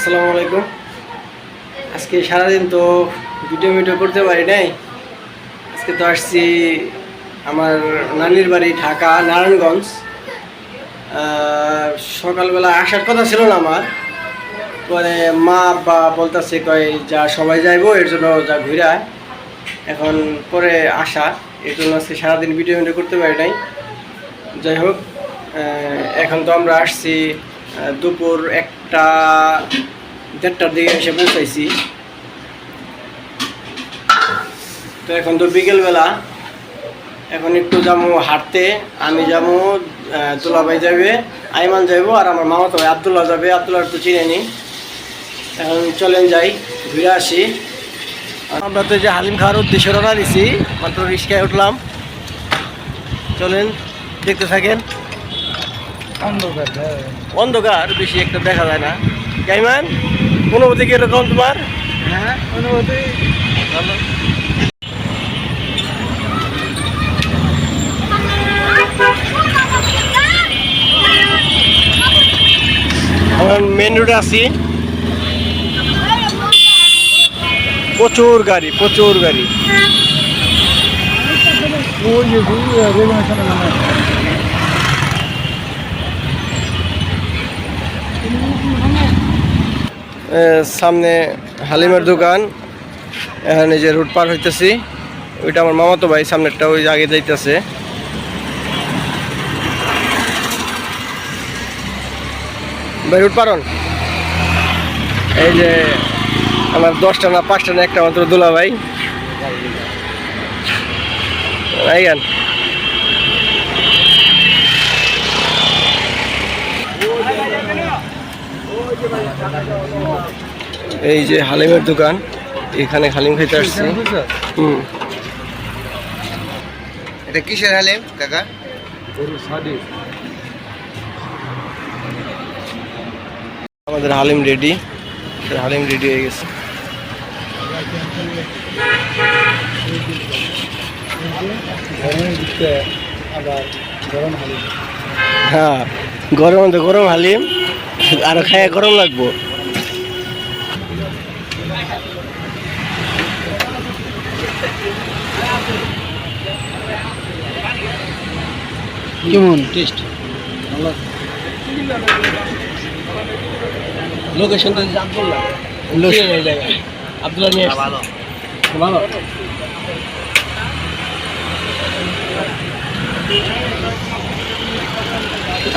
আসসালামু আলাইকুম। আজকে সারাদিন তো ভিডিও করতে পারি নাই। আজকে তো আসছি আমার নানির বাড়ি ঢাকা নারায়ণগঞ্জ। সকালবেলা আসার কথা ছিল না আমার, পরে মা আব্বা বলতেছে কয় যা সবাই যাইবো, এর জন্য যা ঘুরা এখন পরে আসা, এর জন্য আজকে সারাদিন ভিডিও করতে পারি নাই। যাই হোক, এখন তো আমরা আসছি দুপুর 1টা-1:30টার দিকে এসে পৌঁছাইছি। তো এখন তো বিকেলবেলা, এখন একটু যাবো হাঁটতে। আমি যাবো, দুলাভাই যাবে, আইমান যাইবো, আর আমার মামাতো ভাই আবদুল্লাহ যাবে। আবদুল্লাহ তো চিনে নি। এখন চলেন যাই, ঘুরে আসি। আমরা তো যে হালিম খাওয়ার উদ্দেশ্যে রওনা দিছি, মাত্র রিক্সায় উঠলাম। চলেন দেখতে থাকেন। অন্ধকার, বেশি একটা দেখা যায় না। আইমান, অনুভূতি কিরকম তোমার? হ্যাঁ, অনুভূতি ভালো। আমরা মেন রোডে আছি, প্রচুর গাড়ি। সামনে হালিমের দোকান, এখানে যে রুট পার হইতেছি, ওইটা আমার মামাতো ভাই, সামনেরটা ওই আগে যাইতেছে। ভাই রুট পারন, এই যে আমার 10টা না 5টা না একটা মাত্র দুলা ভাই আইগান। এই যে হালিমের দোকান, এখানে হালিম খাইতে আসছি। এটা কিসের হালিম কাকা? আমাদের হালিম রেডি হয়ে গেছে। হ্যাঁ, গরম হালিম, আরো খায় গরম লাগবো। কেমন টেস্ট? লোকেশন তো আব্দুল্লাহ নিয়ে ভালো।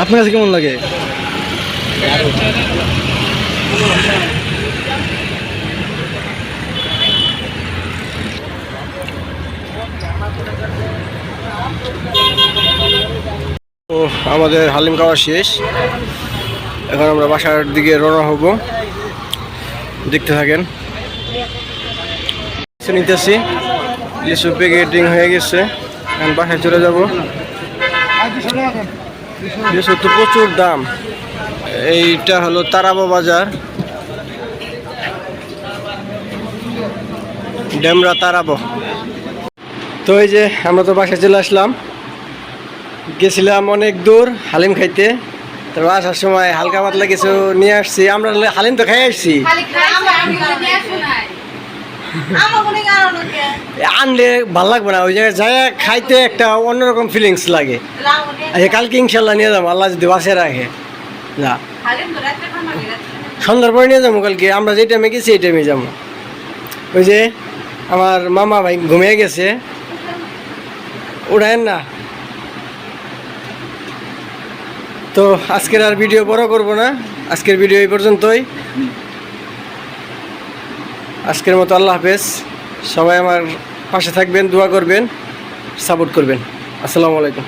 আপনার কাছে কেমন লাগে? ও, আমাদের হালিম খাওয়া শেষ। এখন আমরা বাসার দিকে রওনা হব, দেখতে থাকেন। নিতেছি, লিচু প্যাকেটিং হয়ে গেছে, এখন বাসায় চলে যাব। লিচু তো প্রচুর দাম। এইটা হলো তারাবো বাজার, ডেমরা তারাবো। তো এই যে আমরা তো বাসায় চলে আসলাম, গেছিলাম অনেক দূর হালিম খাইতে। তারপর আসার সময় হালকা পাতলা কিছু নিয়ে আসছি। আমরা হালিম তো খাই আসছি, আনলে ভাল লাগবে না। ওই জায়গায় যাই খাইতে একটা অন্যরকম ফিলিংস লাগে। আচ্ছা, কালকে ইনশাল্লাহ নিয়ে যাবো, আল্লাহ যদি বাসে রাখে। না, সন্ধ্যার পরে নিয়ে যাবো। কালকে আমরা যে টাইমে গেছি এই টাইমে যাবো। ওই যে আমার মামা ভাই ঘুমিয়ে গেছে, উঠায়েন না। তো আজকের আর ভিডিও বড় করব না, আজকের ভিডিও এই পর্যন্তই। আজকের মতো আল্লাহ হাফেজ। সবাই আমার পাশে থাকবেন, দোয়া করবেন, সাপোর্ট করবেন। আসসালামু আলাইকুম।